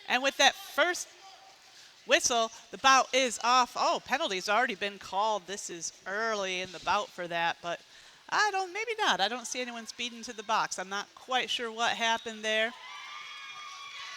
And with that first whistle, the bout is off. Oh, penalty's already been called. This is early in the bout for that, but maybe not. I don't see anyone speeding to the box. I'm not quite sure what happened there.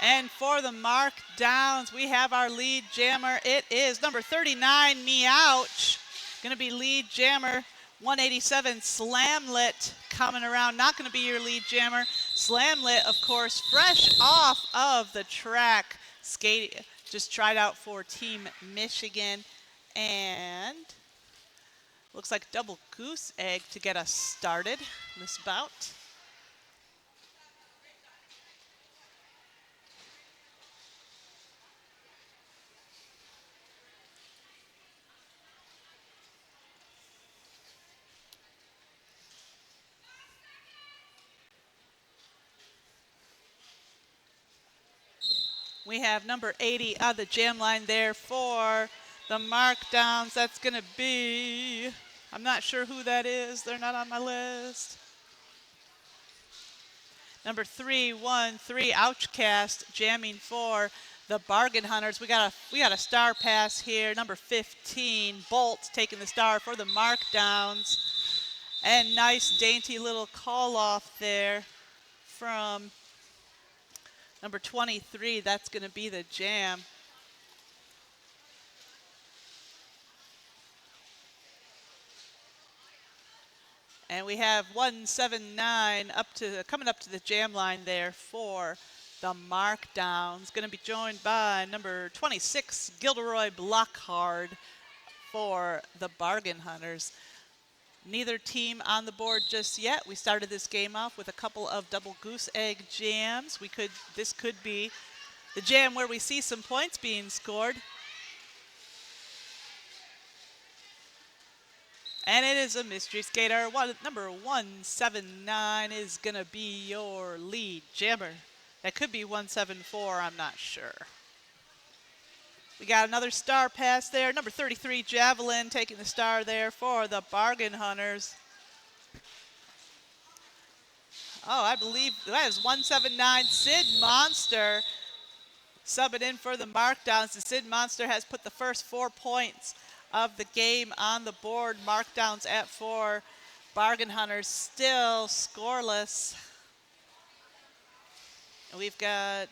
And for the Mark Downs, we have our lead jammer. It is number 39, Meouch. Going to be lead jammer. 187 Slamlet coming around. Not going to be your lead jammer. Slamlet, of course, fresh off of the track. Skate just tried out for Team Michigan. And looks like double goose egg to get us started this bout. We have number 80 on the jam line there for the markdowns. That's going to be, I'm not sure who that is. They're not on my list. Number 313, Ouchcast, jamming for the Bargain Hunters. We got a star pass here. Number 15, Bolt, taking the star for the markdowns. And nice, dainty little call off there from number 23. That's going to be the jam. And we have 179 coming up to the jam line there for the markdowns. Going to be joined by number 26, Gilderoy Blockhard for the Bargain Hunters. Neither team on the board just yet. We started this game off with a couple of double goose egg jams. This could be the jam where we see some points being scored. And it is a mystery skater. Number 179 is going to be your lead jammer. That could be 174, I'm not sure. We got another star pass there. Number 33, Javelin, taking the star there for the Bargain Hunters. Oh, I believe that is 179, Sid Monster, subbing in for the markdowns. The Sid Monster has put the first 4 points of the game on the board. Markdowns at 4. Bargain Hunters still scoreless. And we've got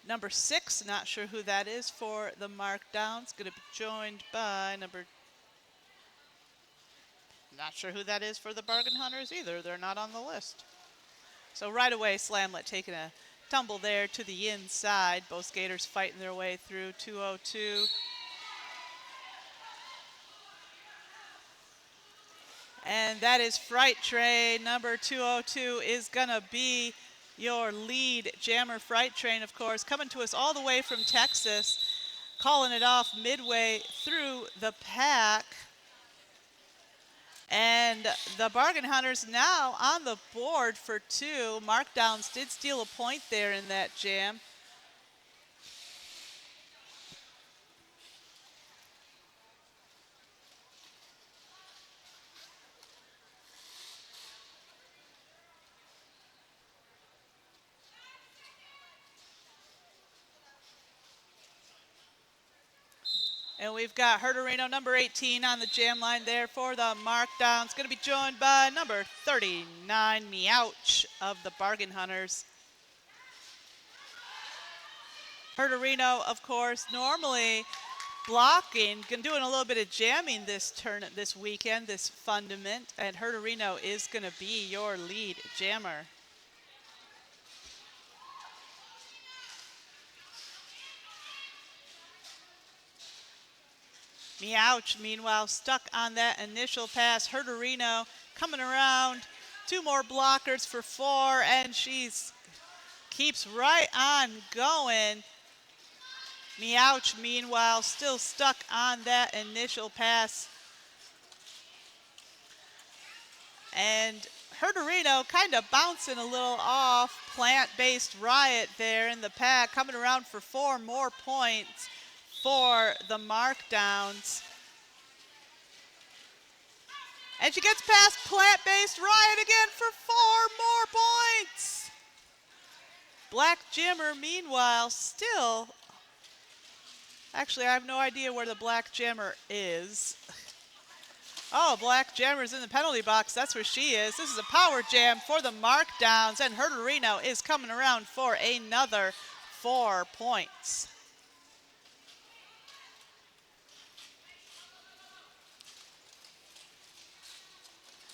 number 6, not sure who that is for the markdowns. Going to be joined by not sure who that is for the Bargain Hunters either. They're not on the list. So right away, Slamlet taking a tumble there to the inside. Both skaters fighting their way through 202. And that is Fright Train. Number 202 is going to be your lead jammer. Fright Train, of course, coming to us all the way from Texas, calling it off midway through the pack. And the Bargain Hunters now on the board for 2. Markdowns did steal a point there in that jam. And we've got Herderino, number 18, on the jam line there for the markdowns. Going to be joined by number 39, Meouch of the Bargain Hunters. Herderino, of course, normally blocking, doing a little bit of jamming this weekend, this fundament, and Herderino is going to be your lead jammer. Meouch, meanwhile, stuck on that initial pass. Herderino coming around. 2 more blockers for 4, and she's keeps right on going. Meouch, meanwhile, still stuck on that initial pass. And Herderino kind of bouncing a little off. Plant-based Riot there in the pack, coming around for 4 more points for the markdowns. And she gets past Plant-Based Riot again for 4 more points. Black Jammer, meanwhile, still. Actually, I have no idea where the Black Jammer is. Oh, Black Jammer's in the penalty box. That's where she is. This is a power jam for the markdowns, and Herderino is coming around for another 4 points.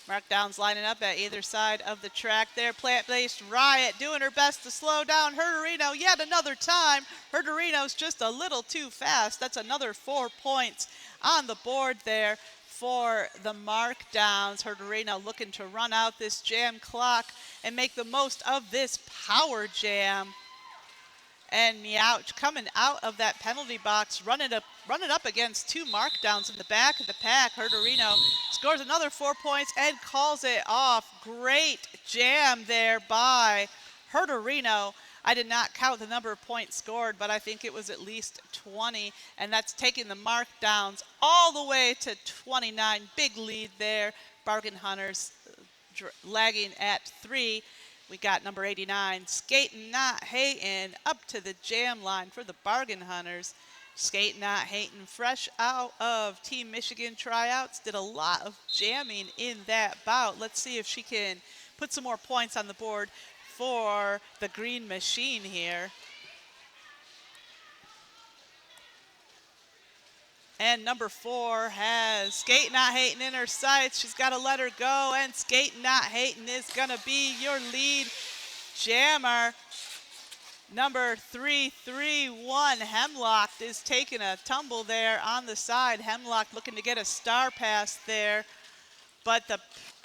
Markdowns lining up at either side of the track there. Plant-based Riot doing her best to slow down Herderino yet another time. Herderino's just a little too fast. That's another 4 points on the board there for the markdowns. Herderino looking to run out this jam clock and make the most of this power jam. And Meowch coming out of that penalty box, running up against 2 markdowns in the back of the pack. Herderino scores another 4 points and calls it off. Great jam there by Herderino. I did not count the number of points scored, but I think it was at least 20, and that's taking the markdowns all the way to 29. Big lead there. Bargain Hunters lagging at 3. We got number 89, Skating Not Hatin', up to the jam line for the Bargain Hunters. Skating Not Hatin', fresh out of Team Michigan tryouts, did a lot of jamming in that bout. Let's see if she can put some more points on the board for the Green Machine here. And number 4 has Skating Not Hatin' in her sights. She's got to let her go, and Skating Not Hatin' is going to be your lead jammer. Number 331, Hemlock, is taking a tumble there on the side. Hemlock looking to get a star pass there, but the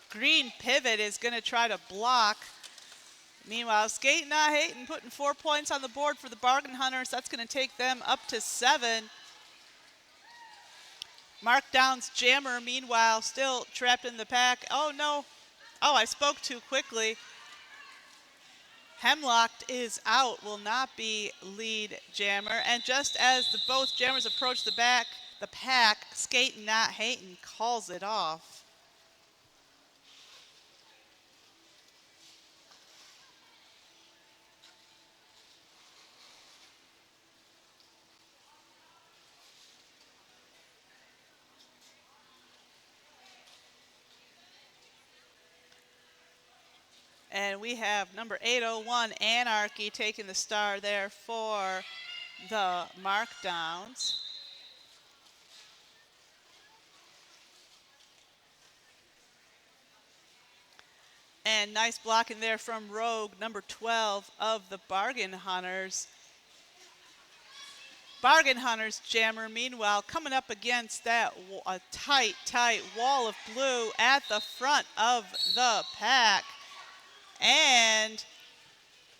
green pivot is going to try to block. Meanwhile, Skating Not Hatin' putting 4 points on the board for the Bargain Hunters. That's going to take them up to 7. Markdown's Jammer, meanwhile, still trapped in the pack. Oh, no. Oh, I spoke too quickly. Hemlock is out, will not be lead jammer. And just as both jammers approach the pack, Skating Not Hatin' calls it off. And we have number 801, Anarchy, taking the star there for the markdowns. And nice blocking there from Rogue, number 12 of the Bargain Hunters. Bargain Hunters jammer, meanwhile, coming up against that tight wall of blue at the front of the pack. And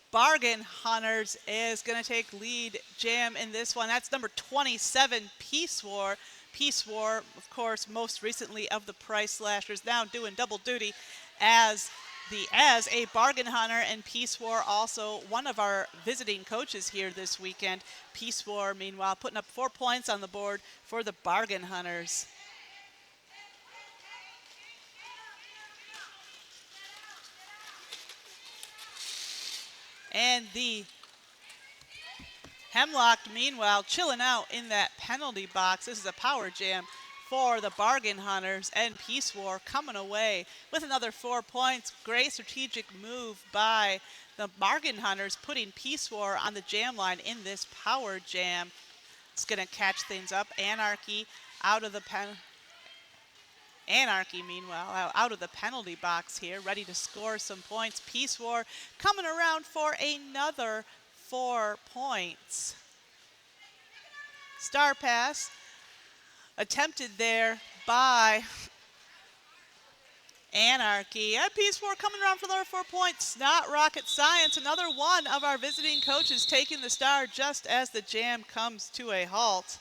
Bargain Hunters is going to take lead jam in this one. That's number 27, Peace War. Peace War, of course, most recently of the Price Slashers, now doing double duty as a Bargain Hunter, and Peace War also one of our visiting coaches here this weekend. Peace War, meanwhile, putting up 4 points on the board for the Bargain Hunters. And the Hemlock, meanwhile, chilling out in that penalty box. This is a power jam for the Bargain Hunters, and Peace War coming away with another 4 points. Great strategic move by the Bargain Hunters, putting Peace War on the jam line in this power jam. It's going to catch things up. Anarchy out of the Anarchy, meanwhile, out of the penalty box here, ready to score some points. Peace War coming around for another 4 points. Star pass attempted there by Anarchy. And Peace War coming around for another 4 points. Not rocket science. Another one of our visiting coaches taking the star just as the jam comes to a halt.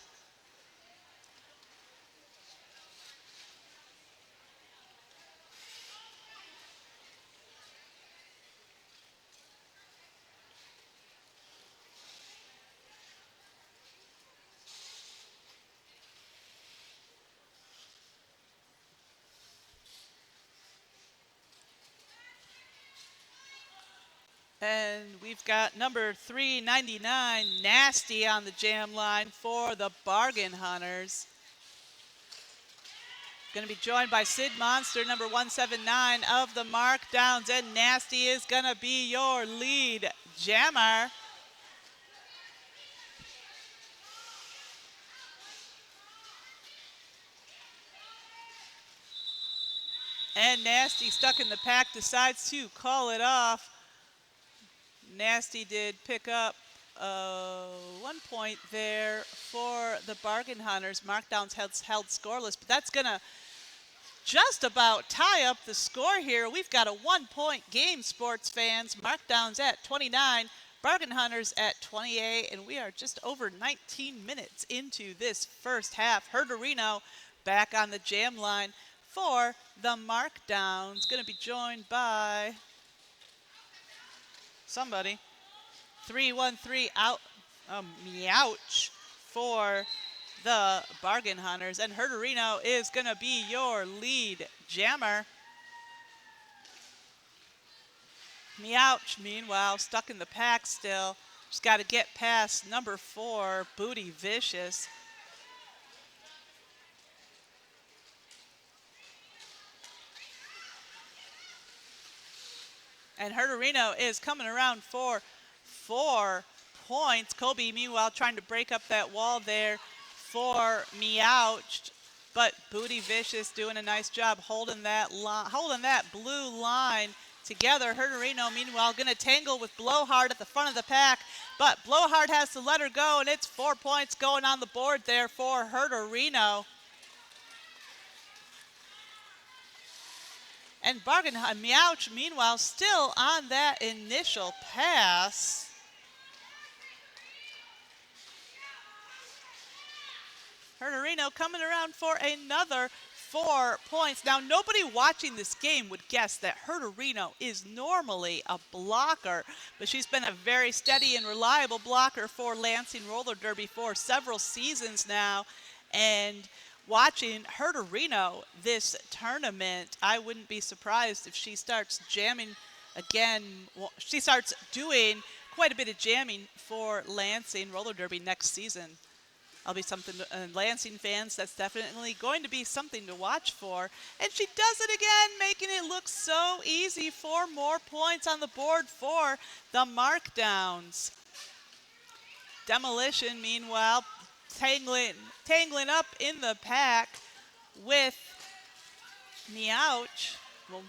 And we've got number 399, Nasty, on the jam line for the Bargain Hunters. Going to be joined by Sid Monster, number 179 of the Markdowns, and Nasty is going to be your lead jammer. And Nasty, stuck in the pack, decides to call it off. Nasty did pick up 1 point there for the Bargain Hunters. Markdowns held scoreless, but that's going to just about tie up the score here. We've got a 1-point game, sports fans. Markdowns at 29, Bargain Hunters at 28, and we are just over 19 minutes into this first half. Herderino back on the jam line for the Markdowns. Going to be joined by somebody. 313 out, Meouch for the Bargain Hunters, and Herderino is going to be your lead jammer. Meouch, meanwhile, stuck in the pack still. Just got to get past number 4, Booty Vicious. And Herderino is coming around for 4 points. Kobe, meanwhile, trying to break up that wall there for Meouch, but Booty Vicious doing a nice job holding that blue line together. Herderino, meanwhile, going to tangle with Blowhard at the front of the pack, but Blowhard has to let her go, and it's 4 points going on the board there for Herderino. And Meouch, meanwhile, still on that initial pass. Herderino coming around for another 4 points. Now, nobody watching this game would guess that Herderino is normally a blocker, but she's been a very steady and reliable blocker for Lansing Roller Derby for several seasons now. And watching Herderino this tournament, I wouldn't be surprised if she starts jamming again. Well, she starts doing quite a bit of jamming for Lansing Roller Derby next season. That'll be something, Lansing fans, that's definitely going to be something to watch for. And she does it again, making it look so easy. 4 more points on the board for the Markdowns. Demolition, meanwhile, tangling up in the pack with Meouch. Well,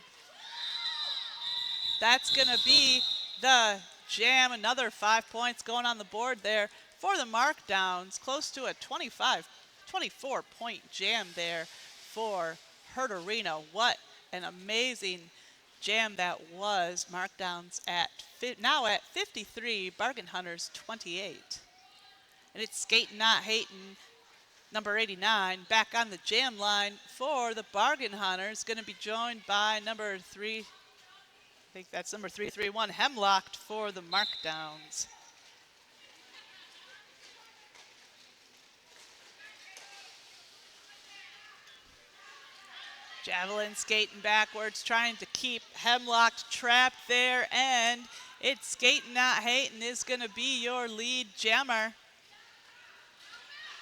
that's going to be the jam. Another 5 points going on the board there for the Markdowns. Close to a 24-point jam there for Herderino. What an amazing jam that was. Markdowns now at 53, Bargain Hunters 28. And it's Skating Not Hating, number 89, back on the jam line for the Bargain Hunters. Going to be joined by number 331, Hemlocked for the Markdowns. Javelin skating backwards, trying to keep Hemlocked trapped there, and it's Skating Not Hating is going to be your lead jammer.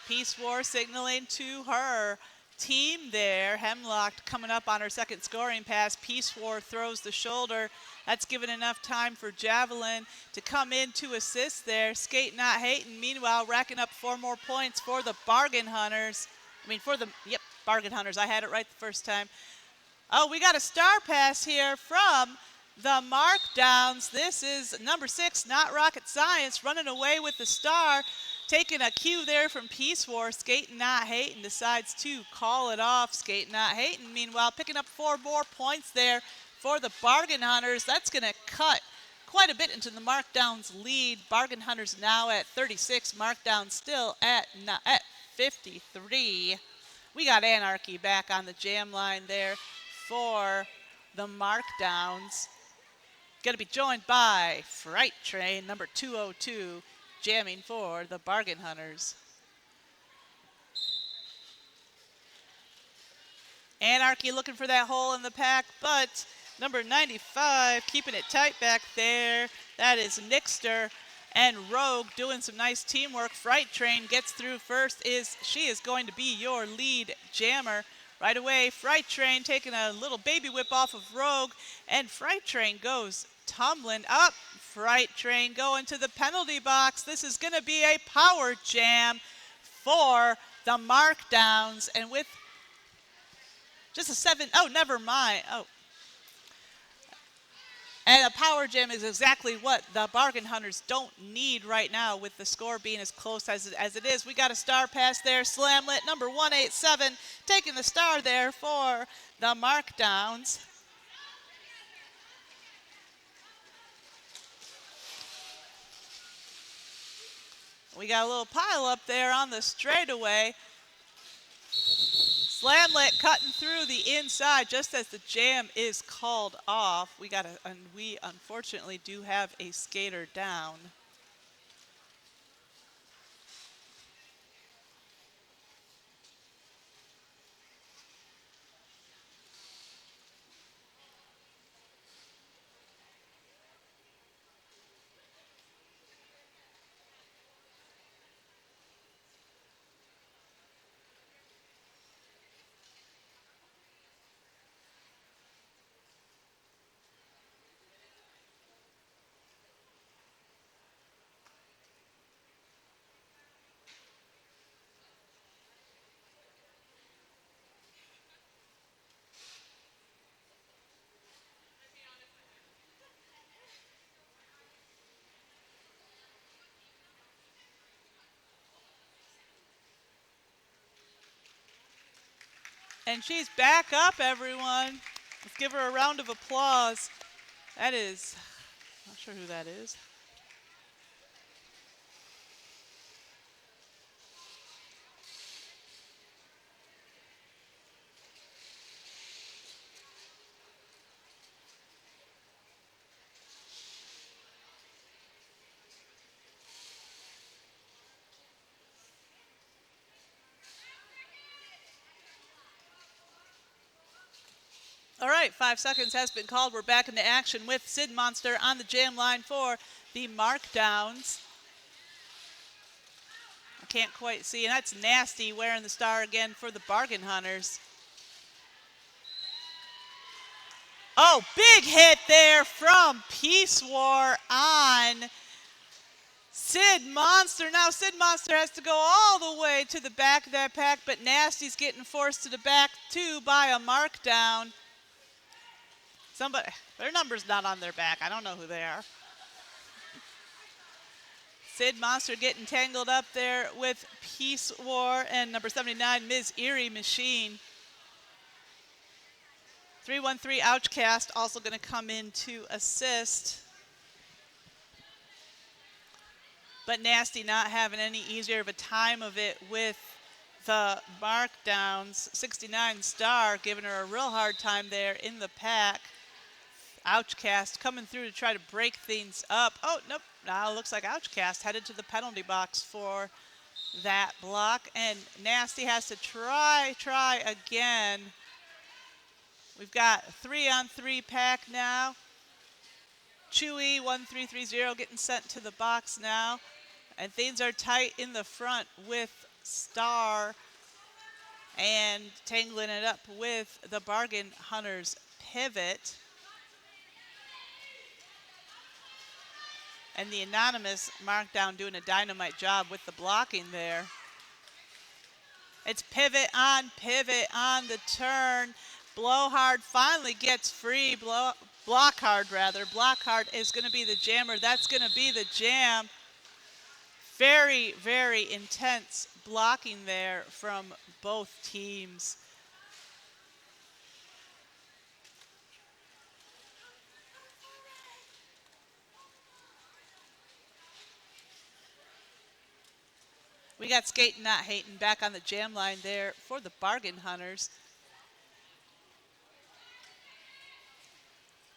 Peace War signaling to her team there. Hemlocked coming up on her second scoring pass. Peace War throws the shoulder. That's given enough time for Javelin to come in to assist there. Skating Not Hating, meanwhile, racking up 4 more points for the Bargain Hunters. Bargain Hunters. I had it right the first time. Oh, we got a star pass here from the Markdowns. This is number 6, Not Rocket Science, running away with the star. Taking a cue there from Peace War. Skating Not Hating decides to call it off. Skating Not Hating, meanwhile, picking up 4 more points there for the Bargain Hunters. That's going to cut quite a bit into the Markdowns lead. Bargain Hunters now at 36. Markdowns still at 53. We got Anarchy back on the jam line there for the Markdowns. Going to be joined by Fright Train, number 202, jamming for the Bargain Hunters. Anarchy looking for that hole in the pack, but Number 95, keeping it tight back there. That is Nixter and Rogue doing some nice teamwork. Fright Train gets through first. She is going to be your lead jammer. Right away, Fright Train taking a little baby whip off of Rogue, and Fright Train goes tumbling up. Fright Train going to the penalty box. This is going to be a power jam for the Markdowns, and with just a 7, oh, never mind. Oh, and a power jam is exactly what the Bargain Hunters don't need right now with the score being as close as it is. We got a star pass there. Slamlet, number 187, taking the star there for the Markdowns. We got a little pile up there on the straightaway. Slamlet cutting through the inside just as the jam is called off. We unfortunately do have a skater down. And she's back up, everyone. Let's give her a round of applause. That is, not sure who that is. All right, 5 seconds has been called. We're back into action with Sid Monster on the jam line for the Markdowns. I can't quite see, and that's Nasty wearing the star again for the Bargain Hunters. Oh, big hit there from Peace War on Sid Monster. Now Sid Monster has to go all the way to the back of that pack, but Nasty's getting forced to the back too by a Markdown. Their number's not on their back. I don't know who they are. Sid Monster getting tangled up there with Peace War and number 79, Ms. Eerie Machine. 313 Ouchcast also going to come in to assist. But Nasty not having any easier of a time of it with the Markdowns. 69 Star giving her a real hard time there in the pack. Ouchcast coming through to try to break things up. Oh, nope. Now it looks like Ouchcast headed to the penalty box for that block. And Nasty has to try again. We've got 3-on-3 pack now. Chewy 1330 getting sent to the box now. And things are tight in the front with Star and tangling it up with the Bargain Hunters pivot. And the anonymous Markdown doing a dynamite job with the blocking there. It's pivot on the turn. Blowhard finally gets free. Blockhard rather. Blockhard is going to be the jammer. That's going to be the jam. Very, very intense blocking there from both teams. We got Skating Not Hating back on the jam line there for the Bargain Hunters.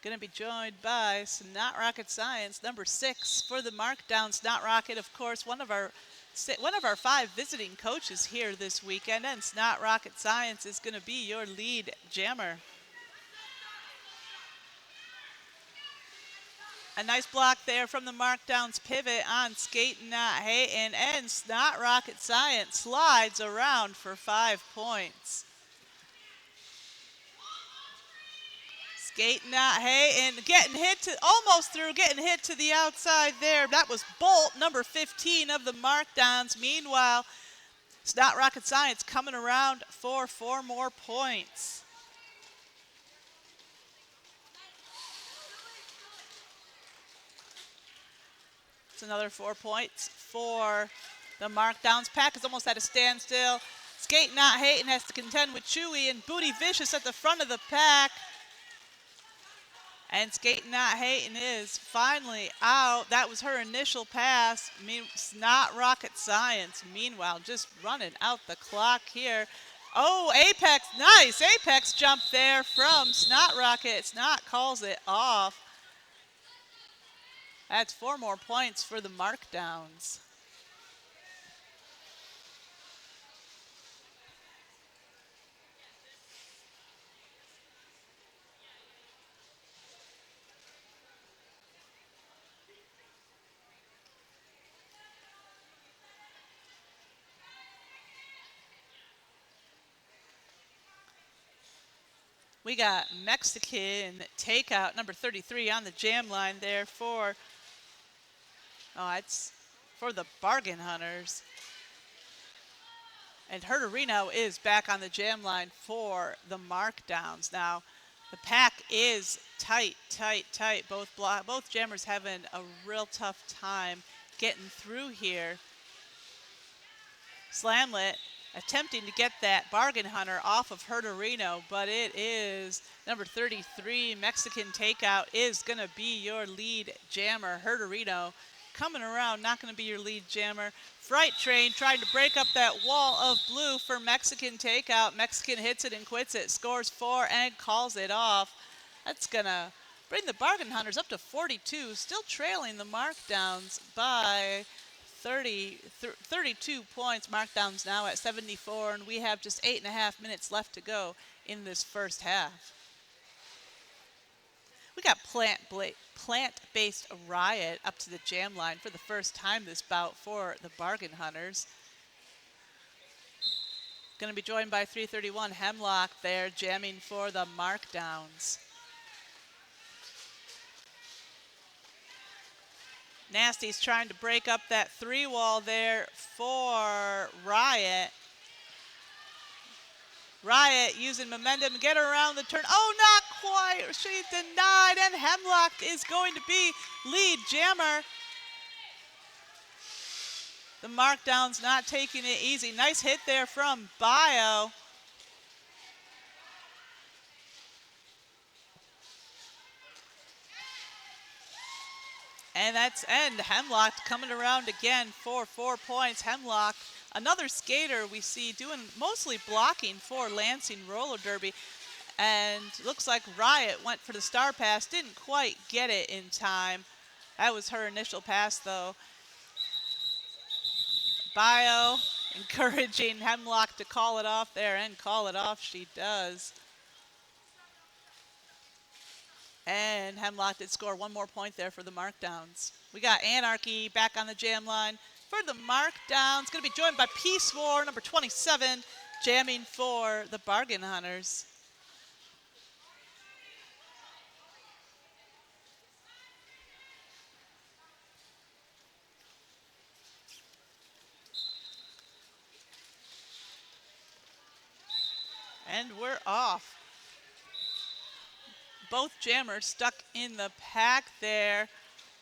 Going to be joined by Snot Rocket Science, number 6 for the Markdown. Snot Rocket, of course, one of our 5 visiting coaches here this weekend, and Snot Rocket Science is going to be your lead jammer. A nice block there from the Markdowns pivot on Skating Not Hatin', and it's not rocket science. Slides around for 5 points. Skating Not Hatin', getting hit to, almost through, getting hit to the outside there. That was Bolt, number 15 of the Markdowns. Meanwhile, it's not rocket science coming around for 4 more points. It's another 4 points for the Markdowns. Pack is almost at a standstill. Skate Not Hatin' has to contend with Chewy and Booty Vicious at the front of the pack. And Skate Not Hatin' is finally out. That was her initial pass. It's not rocket science. Meanwhile, just running out the clock here. Oh, Apex, nice Apex jump there from Snot Rocket. Snot calls it off. That's 4 more points for the Markdowns. We got Mexican takeout, number 33 on the jam line there for, it's for the Bargain Hunters. And Herderino is back on the jam line for the Markdowns. Now, the pack is tight. Both jammers having a real tough time getting through here. Slamlet attempting to get that Bargain Hunter off of Herderino, but it is number 33, Mexican Takeout, is going to be your lead jammer. Herderino coming around, not going to be your lead jammer. Fright Train trying to break up that wall of blue for Mexican Takeout. Mexican hits it and quits it, scores 4 and calls it off. That's going to bring the Bargain Hunters up to 42, still trailing the Markdowns by 32 points. Markdowns now at 74, and we have just 8.5 minutes left to go in this first half. We got Plant-Based Riot up to the jam line for the first time this bout for the Bargain Hunters. Going to be joined by 331 Hemlock there, jamming for the Markdowns. Nasty's trying to break up that 3-wall there for Riot. Riot using momentum to get her around the turn. Oh, not quite. She denied, and Hemlock is going to be lead jammer. The Markdowns not taking it easy. Nice hit there from Bio. And that's end. Hemlock coming around again for 4 points. Hemlock, another skater we see doing mostly blocking for Lansing Roller Derby. And looks like Riot went for the star pass, didn't quite get it in time. That was her initial pass though. Bio encouraging Hemlock to call it off there, and call it off she does. And Hemlock did score 1 more point there for the Markdowns. We got Anarchy back on the jam line for the Markdowns. Going to be joined by Peace War, number 27, jamming for the Bargain Hunters. And we're off. Both jammers stuck in the pack there.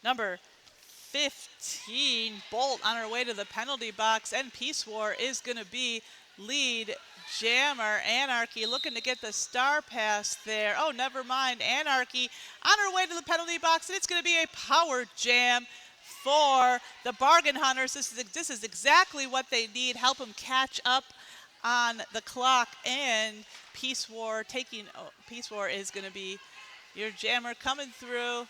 Number 15, Bolt, on her way to the penalty box, and Peace War is going to be lead jammer. Anarchy looking to get the star pass there. Oh, never mind. Anarchy on her way to the penalty box, and it's going to be a power jam for the Bargain Hunters. This is exactly what they need. Help them catch up on the clock, and Peace War Peace War is going to be your jammer coming through.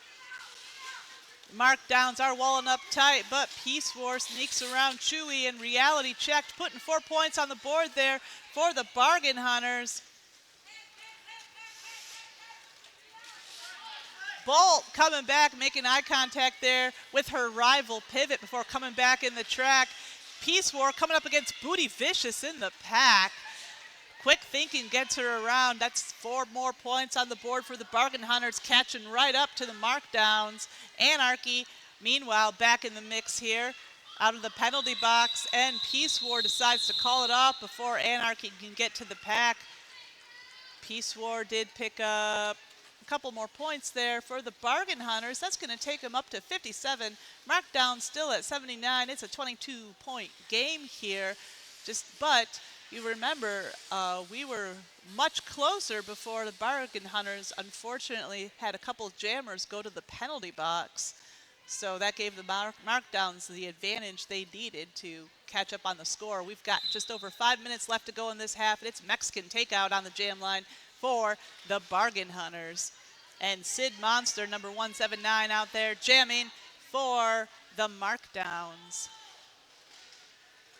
Markdowns are walling up tight, but Peace War sneaks around Chewy and reality checked, putting 4 points on the board there for the Bargain Hunters. Bolt coming back, making eye contact there with her rival Pivot before coming back in the track. Peace War coming up against Booty Vicious in the pack. Quick thinking gets her around. That's 4 more points on the board for the Bargain Hunters, catching right up to the markdowns. Anarchy, meanwhile, back in the mix here out of the penalty box, and Peace War decides to call it off before Anarchy can get to the pack. Peace War did pick up a couple more points there for the Bargain Hunters. That's going to take them up to 57. Markdown still at 79. It's a 22-point game here. But you remember, we were much closer before the Bargain Hunters unfortunately had a couple jammers go to the penalty box. So that gave the markdowns the advantage they needed to catch up on the score. We've got just over 5 minutes left to go in this half, and it's Mexican Takeout on the jam line for the Bargain Hunters. And Sid Monster, number 179 out there, jamming for the markdowns.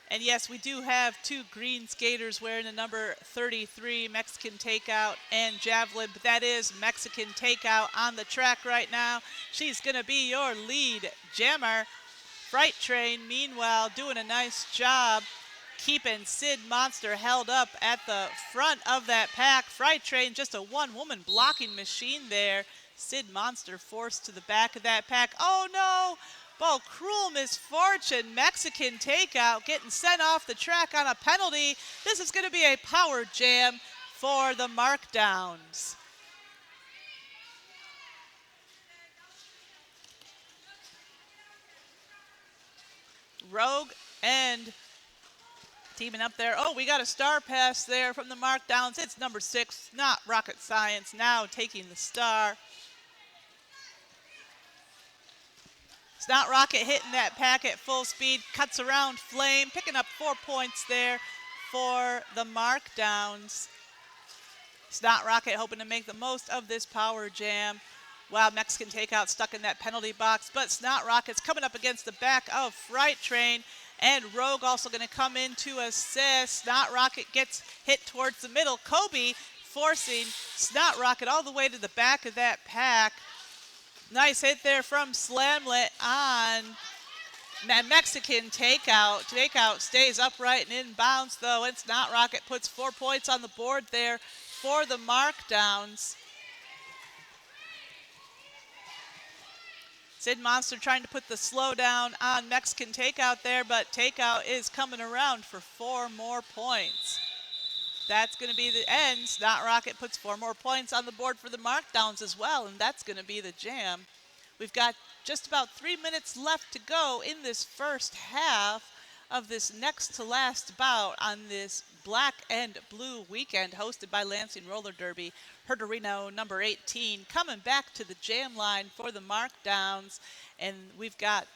And yes, we do have 2 green skaters wearing the number 33, Mexican Takeout and Javelin, but that is Mexican Takeout on the track right now. She's going to be your lead jammer. Fright Train, meanwhile, doing a nice job keeping Sid Monster held up at the front of that pack. Fright Train, just a one-woman blocking machine there. Sid Monster forced to the back of that pack. Oh, no! Oh, cruel misfortune. Mexican Takeout getting sent off the track on a penalty. This is going to be a power jam for the markdowns. Rogue and teaming up there. Oh, we got a star pass there from the markdowns. It's number 6, not rocket science, now taking the star. Snot Rocket hitting that pack at full speed, cuts around Flame, picking up 4 points there for the markdowns. Snot Rocket hoping to make the most of this power jam. Wow, Mexican Takeout stuck in that penalty box, but Snot Rocket's coming up against the back of Fright Train, and Rogue also going to come in to assist. Snot Rocket gets hit towards the middle. Kobe forcing Snot Rocket all the way to the back of that pack. Nice hit there from Slamlet on Mexican Takeout. Takeout stays upright and inbounds, though, and Snot Rocket puts 4 points on the board there for the markdowns. Sid Monster trying to put the slow down on Mexican Takeout there, but Takeout is coming around for 4 more points. That's going to be the end. Snot Rocket puts 4 more points on the board for the markdowns as well, and that's going to be the jam. We've got just about 3 minutes left to go in this first half of this next to last bout on this black and blue weekend hosted by Lansing Roller Derby. Herderino, number 18, coming back to the jam line for the markdowns, and we've got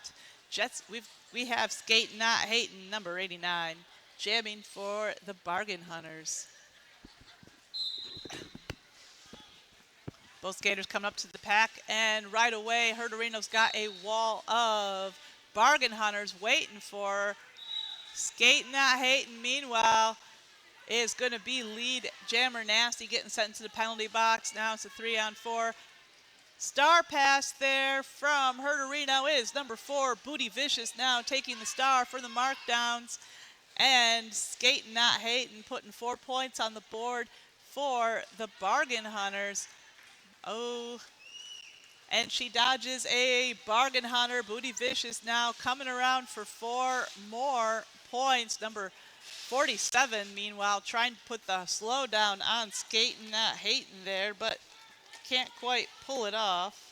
we have Skating Not Hating, number 89. Jamming for the Bargain Hunters. Both skaters coming up to the pack, and right away, Herderino's got a wall of Bargain Hunters waiting for Skating Not Hating. Meanwhile, is going to be lead jammer Nasty getting sent into the penalty box. Now it's a 3-on-4. Star pass there from Herderino is number 4, Booty Vicious, now taking the star for the markdowns. And Skating Not Hating putting 4 points on the board for the Bargain Hunters. Oh, and she dodges a Bargain Hunter. Booty Vicious now coming around for 4 more points. Number 47, meanwhile, trying to put the slow down on Skating Not Hating there, but can't quite pull it off.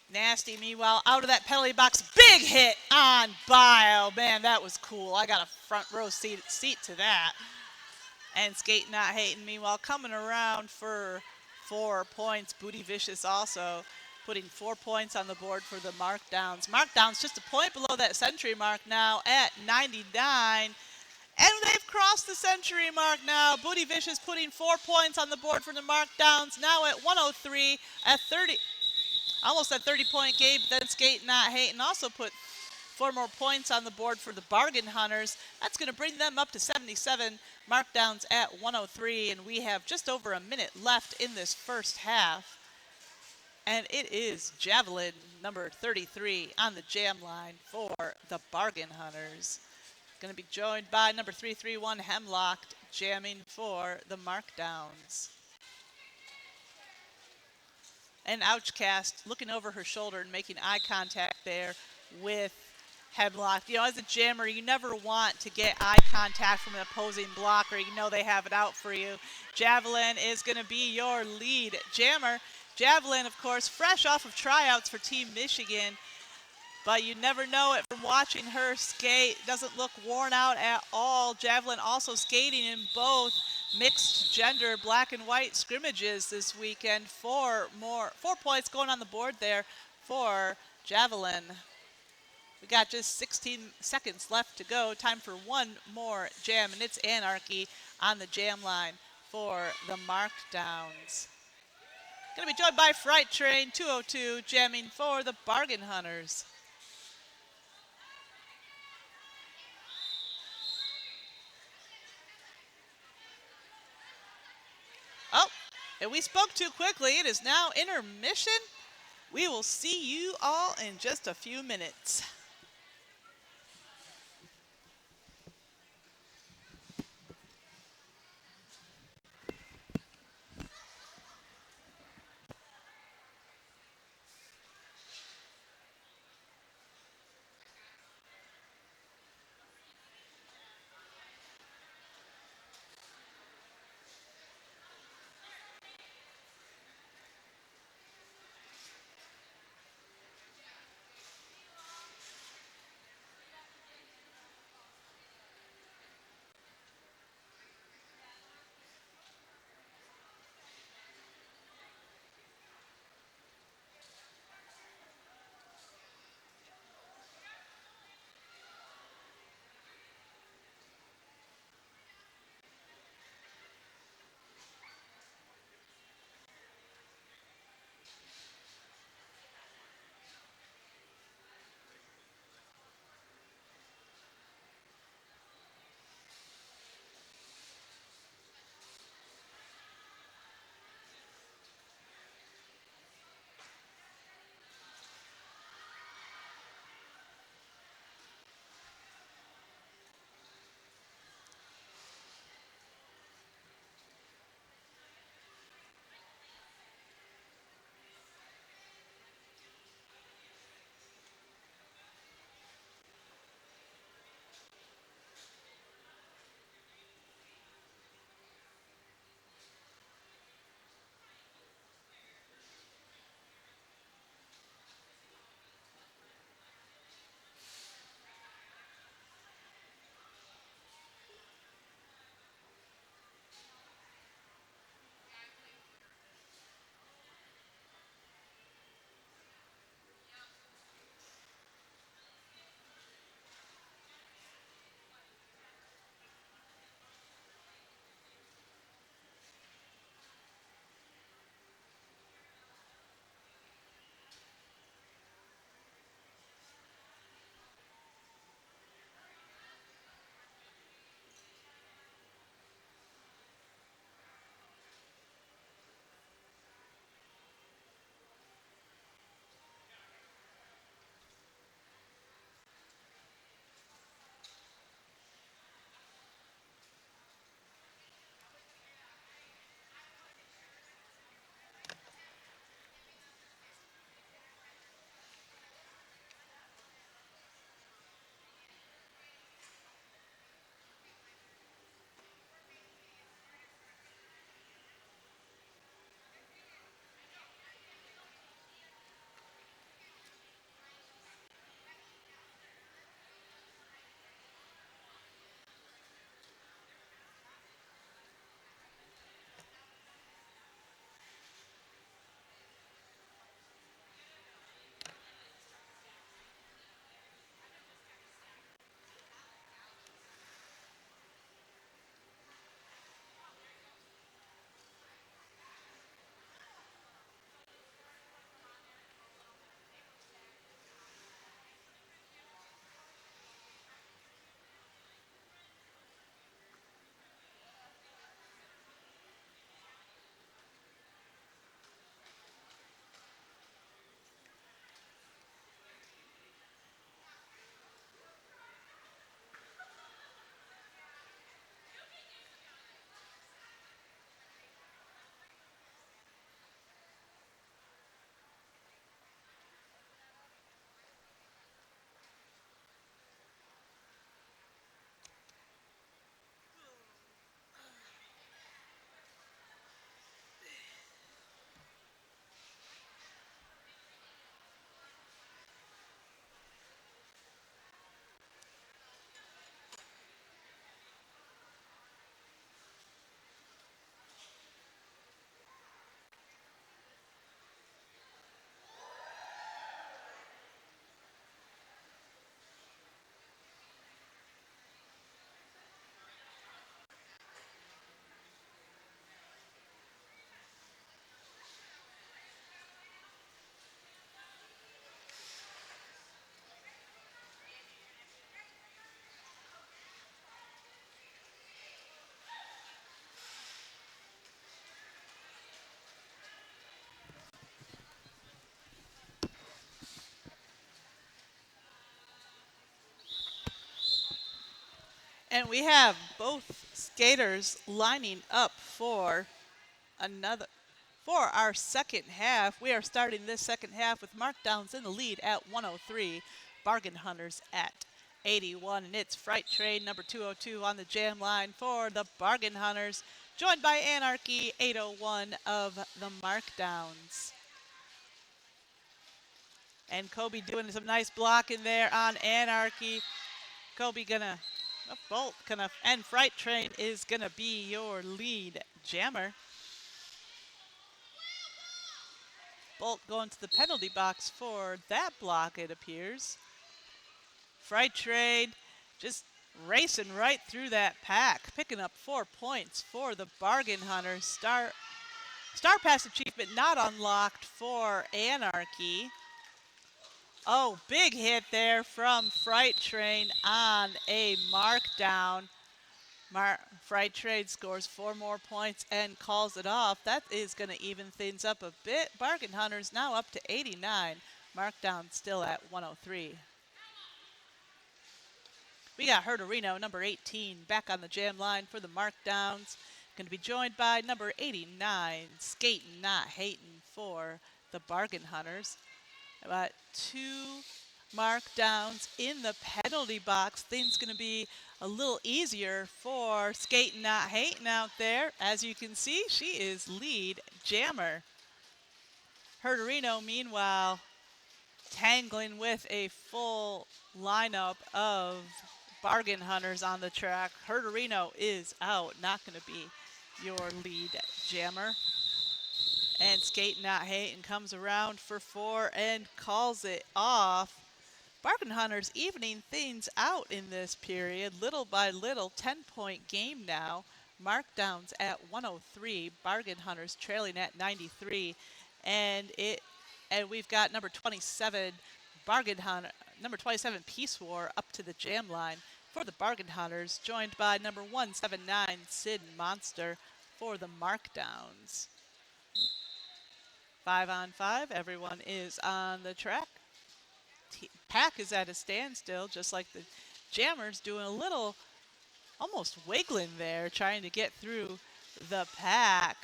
Nasty, meanwhile, out of that penalty box. Big hit on Bile. Man, that was cool. I got a front row seat to that. And Skating Not Hating, meanwhile, coming around for 4 points. Booty Vicious also putting 4 points on the board for the markdowns. Markdowns just a point below that century mark now at 99. And they've crossed the century mark now. Booty Vicious putting 4 points on the board for the markdowns. Now at 103 at 30. Almost that 30-point game, but then Skating Not Hating also put 4 more points on the board for the Bargain Hunters. That's going to bring them up to 77. Markdowns at 103, and we have just over a minute left in this first half. And it is Javelin number 33 on the jam line for the Bargain Hunters. Going to be joined by number 331 Hemlock jamming for the Markdowns. And Ouchcast looking over her shoulder and making eye contact there with Hemlock. You know, as a jammer, you never want to get eye contact from an opposing blocker. You know they have it out for you. Javelin is going to be your lead jammer. Javelin, of course, fresh off of tryouts for Team Michigan. But you never know it from watching her skate. Doesn't look worn out at all. Javelin also skating in both mixed gender black and white scrimmages this weekend. 4 points going on the board there for Javelin. We got just 16 seconds left to go. Time for one more jam, and it's Anarchy on the jam line for the Markdowns. Going to be joined by Fright Train 202 jamming for the Bargain Hunters. Oh, and we spoke too quickly. It is now intermission. We will see you all in just a few minutes. And we have both skaters lining up for our second half. We are starting this second half with Markdowns in the lead at 103, Bargain Hunters at 81, and it's Fright Train number 202 on the jam line for the Bargain Hunters, joined by Anarchy 801 of the Markdowns. And Kobe doing some nice blocking there on Anarchy. Kobe gonna, Bolt gonna, and Fright Train is gonna be your lead jammer. Bolt going to the penalty box for that block, it appears. Fright Train just racing right through that pack, picking up 4 points for the Bargain Hunters. Star Pass achievement not unlocked for Anarchy. Oh, big hit there from Fright Train on a markdown. Fright Train scores 4 more points and calls it off. That is going to even things up a bit. Bargain Hunters now up to 89. Markdown still at 103. We got Herderino, number 18, back on the jam line for the Markdowns. Going to be joined by number 89, Skating Not Hating for the Bargain Hunters. About 2 Markdowns in the penalty box. Things going to be a little easier for Skating Not Hating out there. As you can see, she is lead jammer. Herderino, meanwhile, tangling with a full lineup of Bargain Hunters on the track. Herderino is out, not going to be your lead jammer. And Skating Not Hating comes around for 4 and calls it off. Bargain Hunters evening things out in this period, little by little, 10-point game now. Markdowns at 103, Bargain Hunters trailing at 93, and we've got number 27, number 27 Peace War up to the jam line for the Bargain Hunters, joined by number 179 Sid Monster for the Markdowns. 5 on 5, everyone is on the track. Pack is at a standstill, just like the jammers doing a little, almost wiggling there, trying to get through the pack.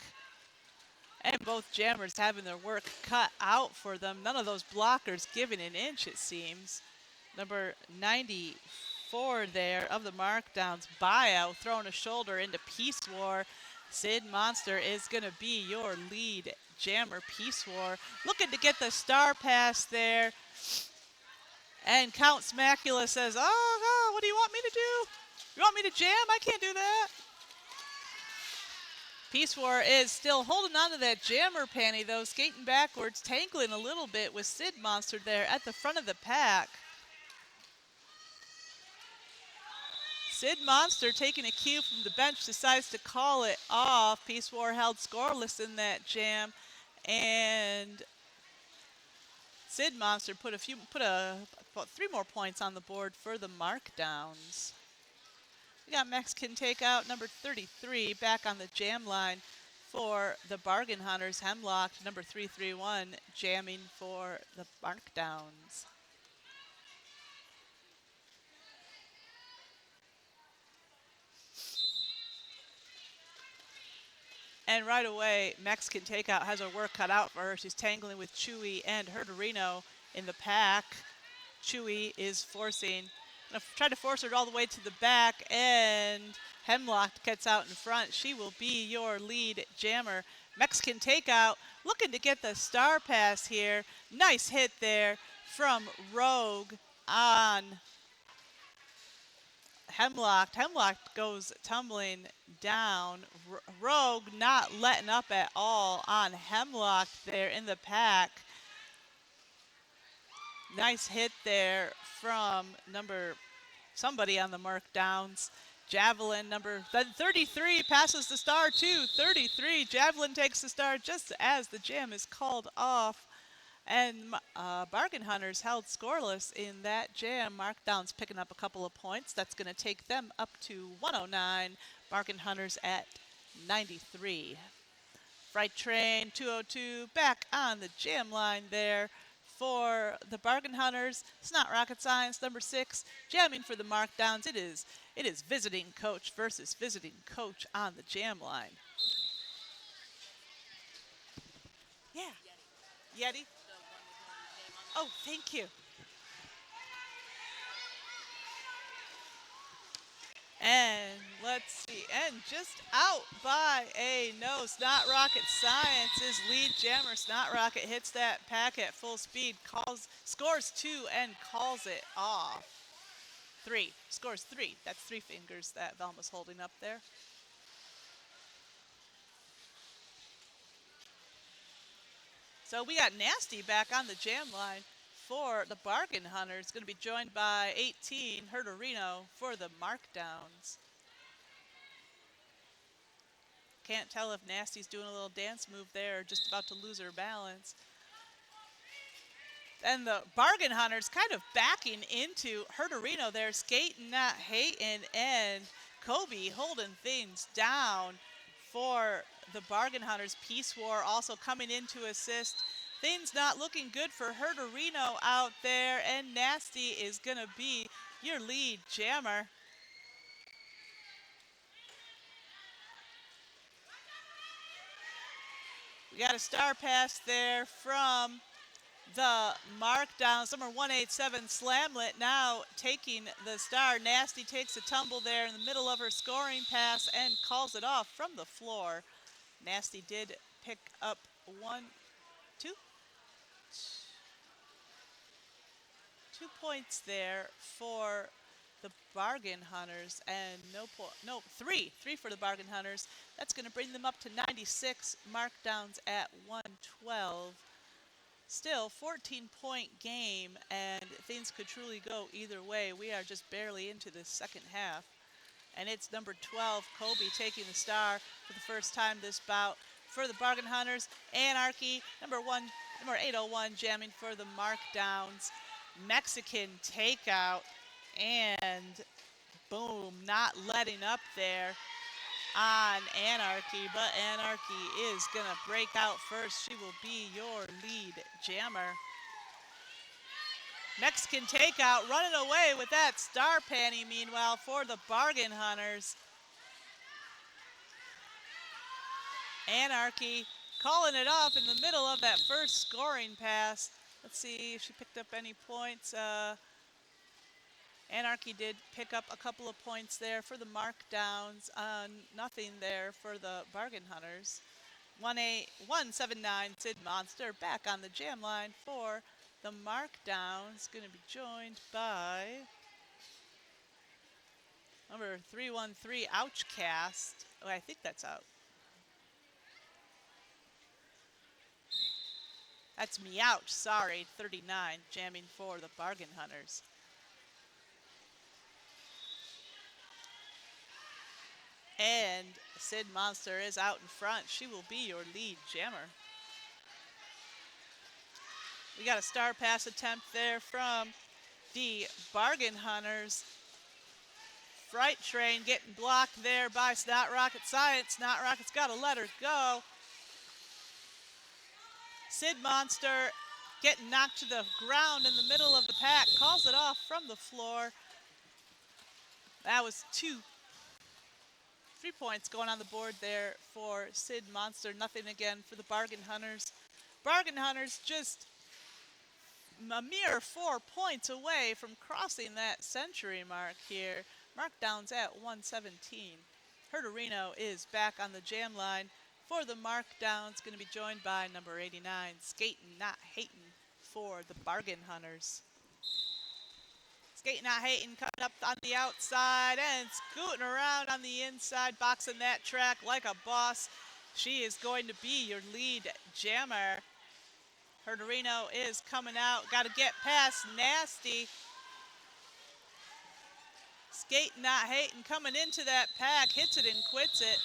And both jammers having their work cut out for them. None of those blockers giving an inch, it seems. Number 94 there of the Markdowns, Bio, throwing a shoulder into Peace War. Sid Monster is going to be your lead jammer. Peace War looking to get the star pass there. And Count Smacula says, oh, what do you want me to do? You want me to jam? I can't do that. Peace War is still holding on to that jammer panty, though, skating backwards, tangling a little bit with Sid Monster there at the front of the pack. Sid Monster, taking a cue from the bench, decides to call it off. Peace War held scoreless in that jam, and Sid Monster put about 3 more points on the board for the Markdowns. We got Mexican Takeout, number 33, back on the jam line for the Bargain Hunters. Hemlock, number 331, jamming for the Markdowns. And right away, Mexican Takeout has her work cut out for her. She's tangling with Chewy and Herderino in the pack. Chewy is tried to force her all the way to the back, and Hemlock gets out in front. She will be your lead jammer. Mexican Takeout looking to get the star pass here. Nice hit there from Rogue on Hemlock. Hemlock goes tumbling down. Rogue not letting up at all on Hemlock there in the pack. Nice hit there from somebody on the Markdowns. Javelin, number 33, passes the star to 33. Javelin takes the star just as the jam is called off. And Bargain Hunters held scoreless in that jam. Markdowns picking up a couple of points. That's going to take them up to 109. Bargain Hunters at 93. Fright Train 202 back on the jam line there for the Bargain Hunters. It's not rocket science. Number 6, jamming for the Markdowns. It is visiting coach versus visiting coach on the jam line. Yeah. Yeti. Oh, thank you. And let's see, and just out by a no, Snot Rocket Science is lead jammer. Snot Rocket hits that pack at full speed, scores 2 and calls it off. 3, scores 3. That's 3 fingers that Velma's holding up there. So we got Nasty back on the jam line for the Bargain Hunters. Going to be joined by 18, Herderino for the Markdowns. Can't tell if Nasty's doing a little dance move there or just about to lose her balance. And the Bargain Hunters kind of backing into Herderino there, skating, not hating, and Kobe holding things down for the Bargain Hunters. Peace War also coming in to assist. Things not looking good for Herderino out there, and Nasty is going to be your lead jammer. We got a star pass there from the Markdowns. Number 187, Slamlet, now taking the star. Nasty takes a tumble there in the middle of her scoring pass and calls it off from the floor. Nasty did pick up 2 points there for the Bargain Hunters, and three for the Bargain Hunters. That's going to bring them up to 96. Markdowns at 112. Still 14-point game, and things could truly go either way. We are just barely into the second half, and it's number 12, Kobe, taking the star for the first time this bout for the Bargain Hunters. Anarchy, number 801, jamming for the Markdowns. Mexican takeout, and boom, not letting up there on Anarchy, but Anarchy is going to break out first. She will be your lead jammer. Mexican takeout, running away with that star panty, meanwhile, for the Bargain Hunters. Anarchy calling it off in the middle of that first scoring pass. Let's see if she picked up any points. Anarchy did pick up a couple of points there for the Markdowns. Nothing there for the Bargain Hunters. 179, Sid Monster back on the jam line for the Markdowns. Going to be joined by number 313, Ouchcast. Oh, I think that's out. That's Meowch, sorry, 39, jamming for the Bargain Hunters. And Sid Monster is out in front. She will be your lead jammer. We got a star pass attempt there from the Bargain Hunters. Fright Train getting blocked there by Snot Rocket Science. Snot Rocket's got to let her go. Sid Monster getting knocked to the ground in the middle of the pack. Calls it off from the floor. That was 3 points going on the board there for Sid Monster. Nothing again for the Bargain Hunters. Bargain Hunters just a mere 4 points away from crossing that century mark here. Markdowns at 117. Herderino is back on the jam line for the Markdowns. Going to be joined by number 89, Skating Not Hating for the Bargain Hunters. Skating Not Hating coming up on the outside and scooting around on the inside, boxing that track like a boss. She is going to be your lead jammer. Herderino is coming out. Got to get past Nasty. Skating Not Hating coming into that pack. Hits it and quits it.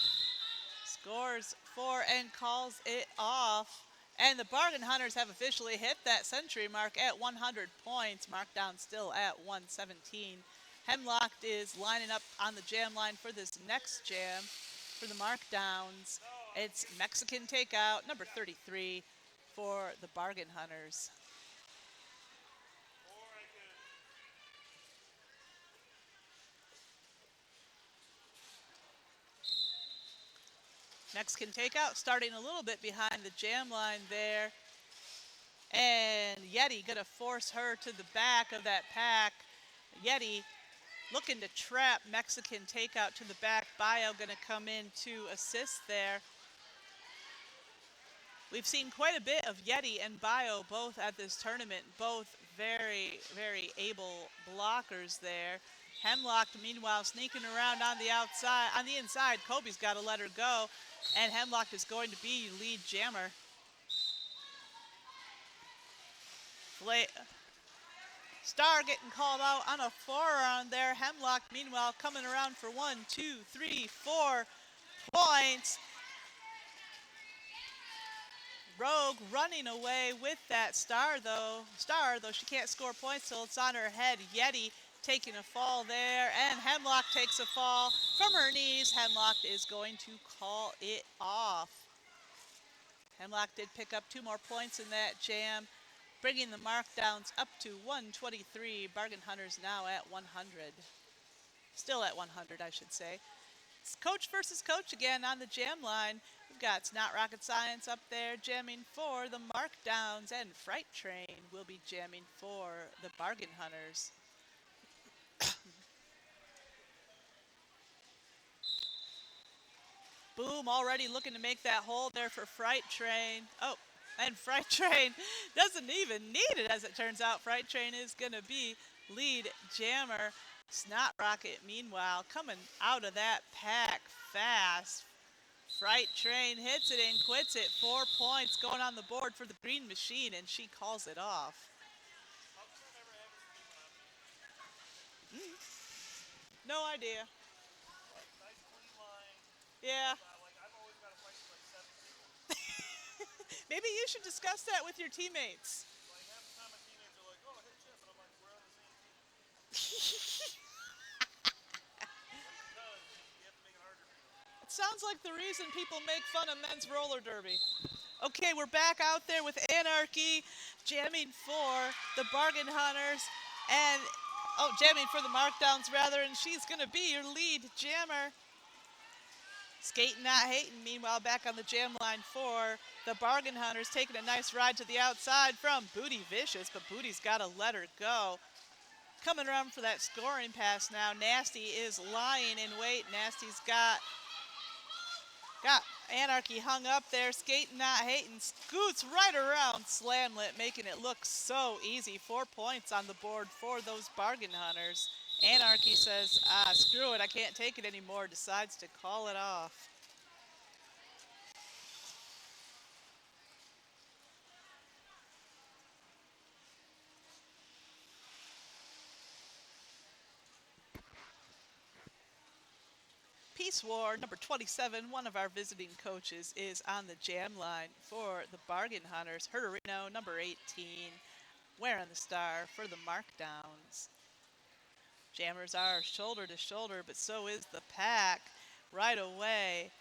Scores 4 and calls it off. And the Bargain Hunters have officially hit that century mark at 100 points. Markdown still at 117. Hemlock is lining up on the jam line for this next jam for the Markdowns. It's Mexican Takeout, number 33 for the Bargain Hunters. Mexican takeout starting a little bit behind the jam line there. And Yeti going to force her to the back of that pack. Yeti looking to trap Mexican takeout to the back. Bio going to come in to assist there. We've seen quite a bit of Yeti and Bio both at this tournament, both very, very able blockers there. Hemlock, meanwhile, sneaking around on the outside, on the inside. Kobe's got to let her go, and Hemlock is going to be lead jammer. Star getting called out on a forearm there. Hemlock, meanwhile, coming around for 1, 2, 3, 4 points. Rogue running away with that Star, though she can't score points till it's on her head. Yeti taking a fall there, and Hemlock takes a fall from her knees. Hemlock is going to call it off. Hemlock did pick up 2 more points in that jam, bringing the markdowns up to 123. Bargain Hunters now at 100. Still at 100, I should say. It's coach versus coach again on the jam line. We've got It's Not Rocket Science up there jamming for the markdowns, and Fright Train will be jamming for the Bargain Hunters. Boom, already looking to make that hole there for Fright Train. Oh, and Fright Train doesn't even need it, as it turns out. Fright Train is going to be lead jammer. Snot Rocket, meanwhile, coming out of that pack fast. Fright Train hits it and quits it. 4 points going on the board for the Green Machine, and she calls it off. No idea. Yeah. Maybe you should discuss that with your teammates. It sounds like the reason people make fun of men's roller derby. Okay, we're back out there with Anarchy jamming for the Bargain Hunters, and jamming for the markdowns rather, and she's going to be your lead jammer. Skating Not Hating, meanwhile, back on the jam line for the Bargain Hunters, taking a nice ride to the outside from Booty Vicious, but Booty's got to let her go. Coming around for that scoring pass now. Nasty is lying in wait. Nasty's got Anarchy hung up there. Skating Not Hating scoots right around Slamlet, making it look so easy. 4 points on the board for those Bargain Hunters. Anarchy says, screw it, I can't take it anymore. Decides to call it off. Peace War, number 27, one of our visiting coaches, is on the jam line for the Bargain Hunters. Herderino, number 18, wearing the star for the markdowns. Jammers are shoulder to shoulder, but so is the pack right away.